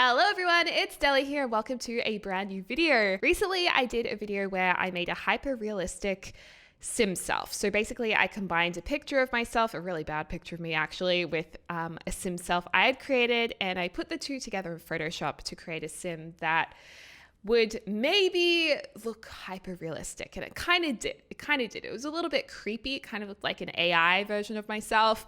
Hello everyone, it's Deli here. Welcome to a brand new video. Recently, I did a video where I made a hyper-realistic sim self. So basically, I combined a picture of myself, a really bad picture of me actually, with a sim self I had created, and I put the two together in Photoshop to create a sim that would maybe look hyper-realistic, and it kind of did. It was a little bit creepy. It kind of looked like an AI version of myself.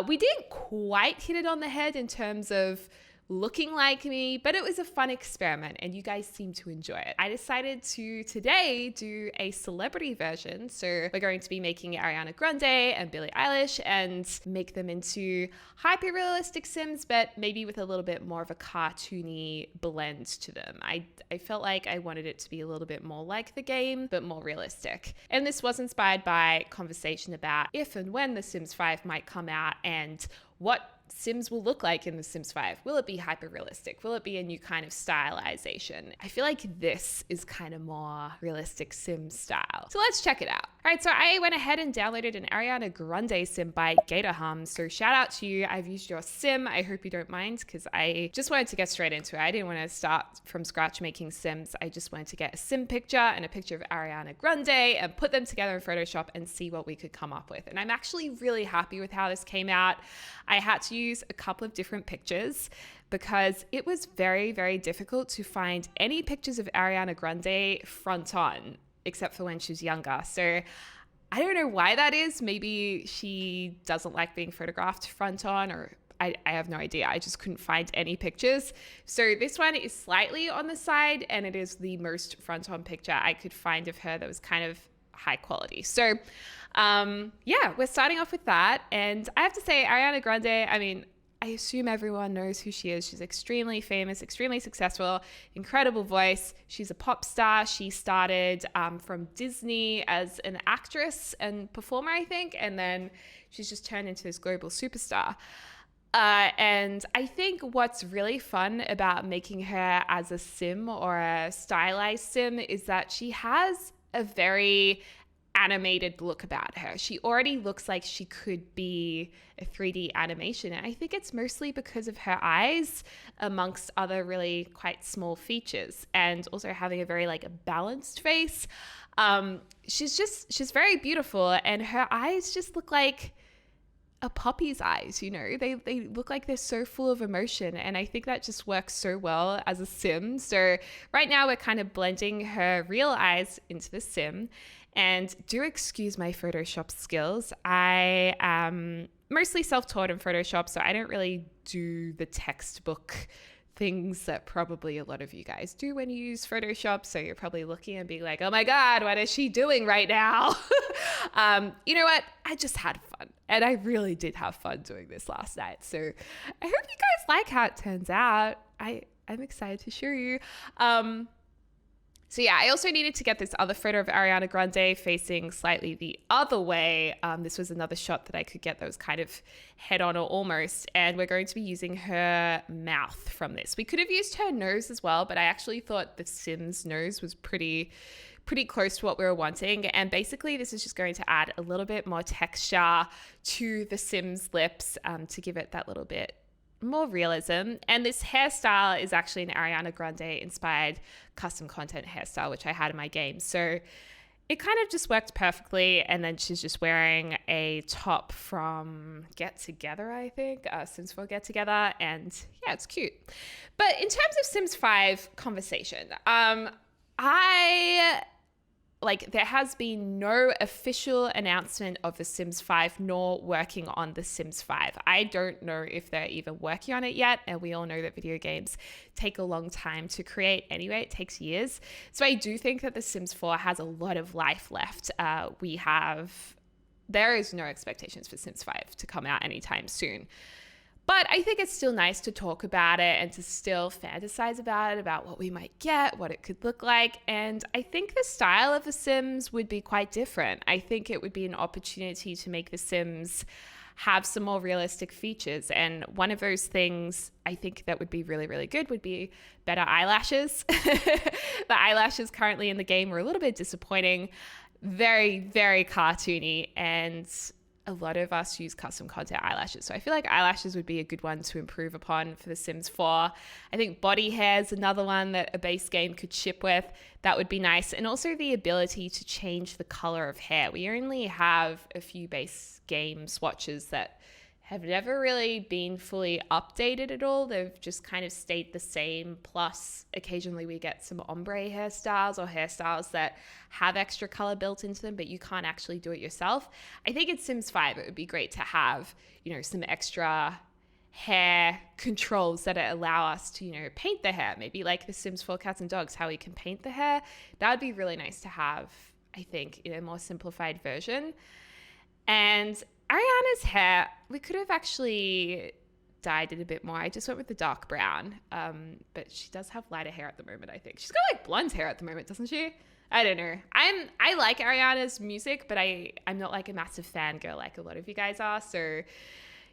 We didn't quite hit it on the head in terms of looking like me, but it was a fun experiment and you guys seem to enjoy it. I decided to today do a celebrity version. So we're going to be making Ariana Grande and Billie Eilish and make them into hyper-realistic sims, but maybe with a little bit more of a cartoony blend to them. I felt like I wanted it to be a little bit more like the game, but more realistic. And this was inspired by conversation about if and when The Sims 5 might come out and what Sims will look like in The Sims 5. Will it be hyper-realistic? Will it be a new kind of stylization? I feel like this is kind of more realistic sim style. So let's check it out. All right, so I went ahead and downloaded an Ariana Grande sim by GatorHum. So shout out to you. I've used your sim. I hope you don't mind because I just wanted to get straight into it. I didn't want to start from scratch making sims. I just wanted to get a sim picture and a picture of Ariana Grande and put them together in Photoshop and see what we could come up with. And I'm actually really happy with how this came out. I had to use a couple of different pictures because it was very, very difficult to find any pictures of Ariana Grande front on, except for when she was younger. So I don't know why that is. Maybe she doesn't like being photographed front on, or I have no idea. I just couldn't find any pictures. So this one is slightly on the side, and it is the most front on picture I could find of her that was kind of high quality. So yeah, we're starting off with that. And I have to say, Ariana Grande, I mean, I assume everyone knows who she is. She's extremely famous, extremely successful, incredible voice. She's a pop star. She started from Disney as an actress and performer, I think, and then she's just turned into this global superstar. And I think what's really fun about making her as a sim or a stylized sim is that she has a very animated look about her. She already looks like she could be a 3D animation. And I think it's mostly because of her eyes, amongst other really quite small features, and also having a very balanced face. She's very beautiful, and her eyes just look like a puppy's eyes, you know. They look like they're so full of emotion, and I think that just works so well as a sim. So right now we're kind of blending her real eyes into the sim. And do excuse my Photoshop skills. I am mostly self-taught in Photoshop, so I don't really do the textbook things that probably a lot of you guys do when you use Photoshop. So you're probably looking and being like, oh my God, what is she doing right now? You know what? I just had fun. And I really did have fun doing this last night. So I hope you guys like how it turns out. I'm excited to show you. So yeah, I also needed to get this other photo of Ariana Grande facing slightly the other way. This was another shot that I could get that was kind of head on or almost. And we're going to be using her mouth from this. We could have used her nose as well, but I actually thought the Sim's nose was pretty close to what we were wanting. And basically this is just going to add a little bit more texture to the Sim's lips to give it that little bit more realism. And this hairstyle is actually an Ariana Grande inspired custom content hairstyle, which I had in my game. So it kind of just worked perfectly. And then she's just wearing a top from Get Together, I think, Sims 4 Get Together. And yeah, it's cute. But in terms of Sims 5 conversation, there has been no official announcement of The Sims 5 nor working on The Sims 5. I don't know if they're even working on it yet. And we all know that video games take a long time to create anyway. It takes years. So I do think that The Sims 4 has a lot of life left. There is no expectations for Sims 5 to come out anytime soon. But I think it's still nice to talk about it and to still fantasize about it, about what we might get, what it could look like. And I think the style of The Sims would be quite different. I think it would be an opportunity to make The Sims have some more realistic features. And one of those things I think that would be really, really good would be better eyelashes. The eyelashes currently in the game were a little bit disappointing, very, very cartoony, and a lot of us use custom contour eyelashes. So I feel like eyelashes would be a good one to improve upon for The Sims 4. I think body hair is another one that a base game could ship with. That would be nice. And also the ability to change the color of hair. We only have a few base game swatches that have never really been fully updated at all. They've just kind of stayed the same. Plus, occasionally we get some ombre hairstyles or hairstyles that have extra color built into them, but you can't actually do it yourself. I think in Sims 5, it would be great to have, some extra hair controls that allow us to, paint the hair. Maybe like the Sims 4 Cats and Dogs, how we can paint the hair. That would be really nice to have, I think, in a more simplified version. And Ariana's hair, we could have actually dyed it a bit more. I just went with the dark brown, but she does have lighter hair at the moment, I think. She's got like blonde hair at the moment, doesn't she? I don't know. I like Ariana's music, but I'm not like a massive fangirl like a lot of you guys are, so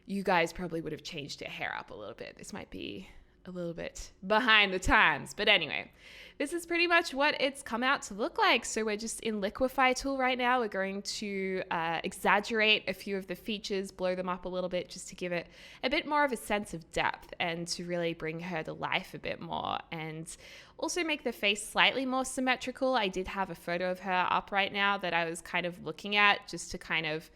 you guys probably would have changed your hair up a little bit. This might be a little bit behind the times, but anyway. This is pretty much what it's come out to look like. So we're just in Liquify tool right now. We're going to exaggerate a few of the features, blow them up a little bit just to give it a bit more of a sense of depth and to really bring her to life a bit more and also make the face slightly more symmetrical. I did have a photo of her up right now that I was kind of looking at just to kind of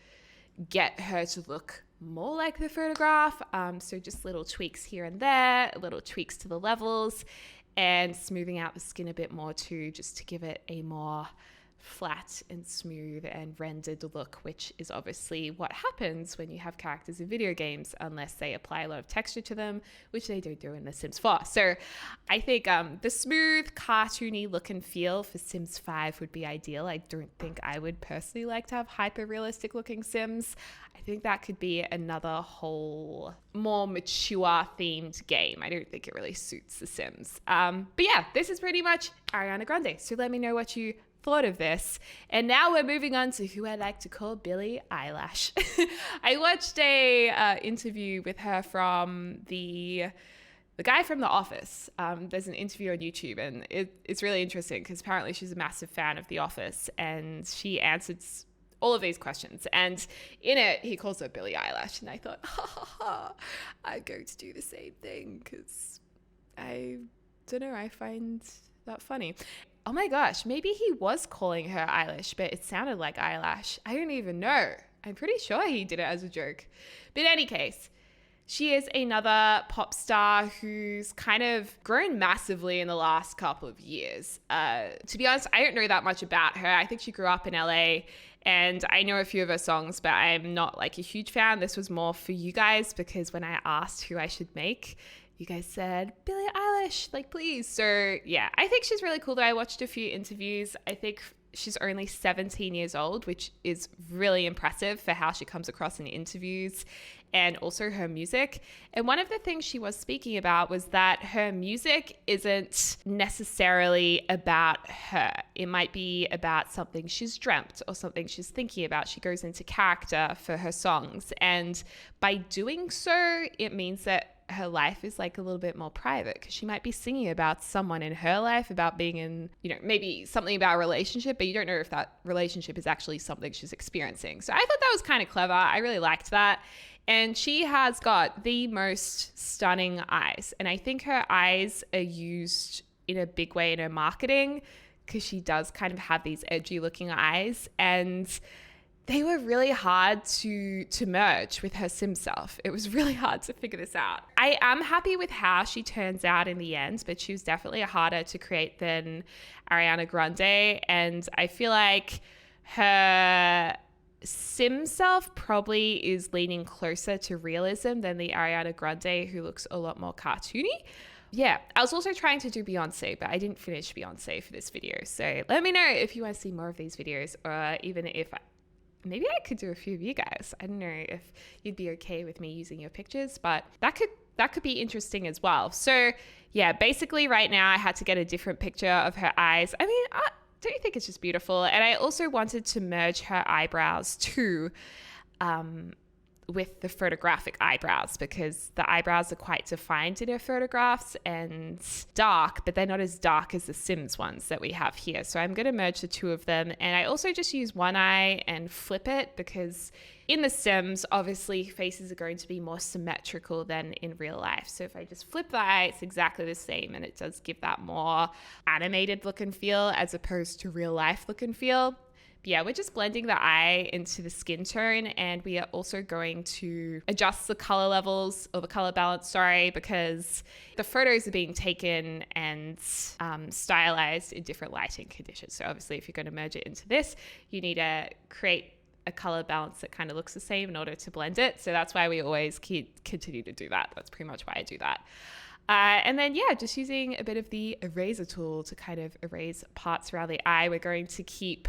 get her to look more like the photograph. So just little tweaks here and there, little tweaks to the levels, and smoothing out the skin a bit more too, just to give it a more flat and smooth and rendered look, which is obviously what happens when you have characters in video games, unless they apply a lot of texture to them, which they don't do in The Sims 4. So I think the smooth, cartoony look and feel for Sims 5 would be ideal. I don't think I would personally like to have hyper-realistic looking Sims. I think that could be another whole more mature themed game. I don't think it really suits The Sims. But yeah, this is pretty much Ariana Grande. So let me know what you thought of this. And now we're moving on to who I like to call Billie Eilish. I watched a interview with her from the guy from The Office. There's an interview on YouTube, and it's really interesting because apparently she's a massive fan of The Office, and she answered all of these questions. And in it, he calls her Billie Eilish, and I thought, I'm going to do the same thing because I don't know, I find that funny. Oh my gosh, maybe he was calling her Eilish, but it sounded like eyelash. I don't even know. I'm pretty sure he did it as a joke. But in any case, she is another pop star who's kind of grown massively in the last couple of years. To be honest, I don't know that much about her. I think she grew up in LA, and I know a few of her songs, but I'm not like a huge fan. This was more for you guys because when I asked who I should make, you guys said, Billie Eilish, like, please. So yeah, I think she's really cool though. I watched a few interviews. I think she's only 17 years old, which is really impressive for how she comes across in interviews and also her music. And one of the things she was speaking about was that her music isn't necessarily about her. It might be about something she's dreamt or something she's thinking about. She goes into character for her songs. And by doing so, it means that her life is like a little bit more private because she might be singing about someone in her life, about being in, maybe something about a relationship, but you don't know if that relationship is actually something she's experiencing. So I thought that was kind of clever. I really liked that. And she has got the most stunning eyes. And I think her eyes are used in a big way in her marketing because she does kind of have these edgy looking eyes. And they were really hard to merge with her sim self. It was really hard to figure this out. I am happy with how she turns out in the end, but she was definitely harder to create than Ariana Grande. And I feel like her sim self probably is leaning closer to realism than the Ariana Grande, who looks a lot more cartoony. Yeah, I was also trying to do Beyonce, but I didn't finish Beyonce for this video. So let me know if you want to see more of these videos, or even if maybe I could do a few of you guys. I don't know if you'd be okay with me using your pictures, but that could be interesting as well. So yeah, basically right now I had to get a different picture of her eyes. I mean, don't you think it's just beautiful? And I also wanted to merge her eyebrows too. with the photographic eyebrows, because the eyebrows are quite defined in her photographs and dark, but they're not as dark as the Sims ones that we have here. So I'm going to merge the two of them. And I also just use one eye and flip it, because in the Sims, obviously faces are going to be more symmetrical than in real life. So if I just flip the eye, it's exactly the same, and it does give that more animated look and feel as opposed to real life look and feel. But yeah, we're just blending the eye into the skin tone, and we are also going to adjust the color levels, or the color balance, sorry, because the photos are being taken and stylized in different lighting conditions. So obviously if you're going to merge it into this, you need to create a color balance that kind of looks the same in order to blend it. So that's why we always continue to do that. That's pretty much why I do that. And then, yeah, just using a bit of the eraser tool to kind of erase parts around the eye. We're going to keep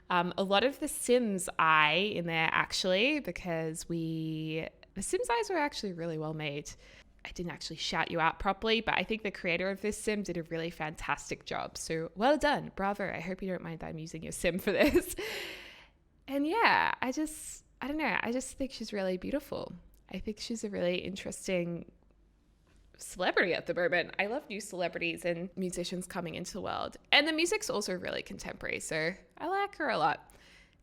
a lot of the Sims eye in there, actually, because the Sims eyes were actually really well made. I didn't actually shout you out properly, but I think the creator of this Sim did a really fantastic job. So well done. Bravo. I hope you don't mind that I'm using your Sim for this. And yeah, I don't know. I just think she's really beautiful. I think she's a really interesting celebrity at the moment. I love new celebrities and musicians coming into the world. And the music's also really contemporary, so I like her a lot.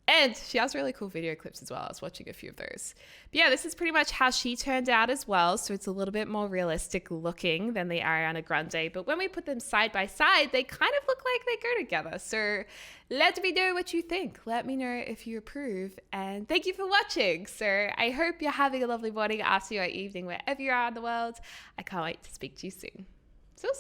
And she has really cool video clips as well. I was watching a few of those. But yeah, this is pretty much how she turned out as well. So it's a little bit more realistic looking than the Ariana Grande. But when we put them side by side, they kind of look like they go together. So let me know what you think. Let me know if you approve. And thank you for watching. So I hope you're having a lovely morning, afternoon, or evening, wherever you are in the world. I can't wait to speak to you soon. So.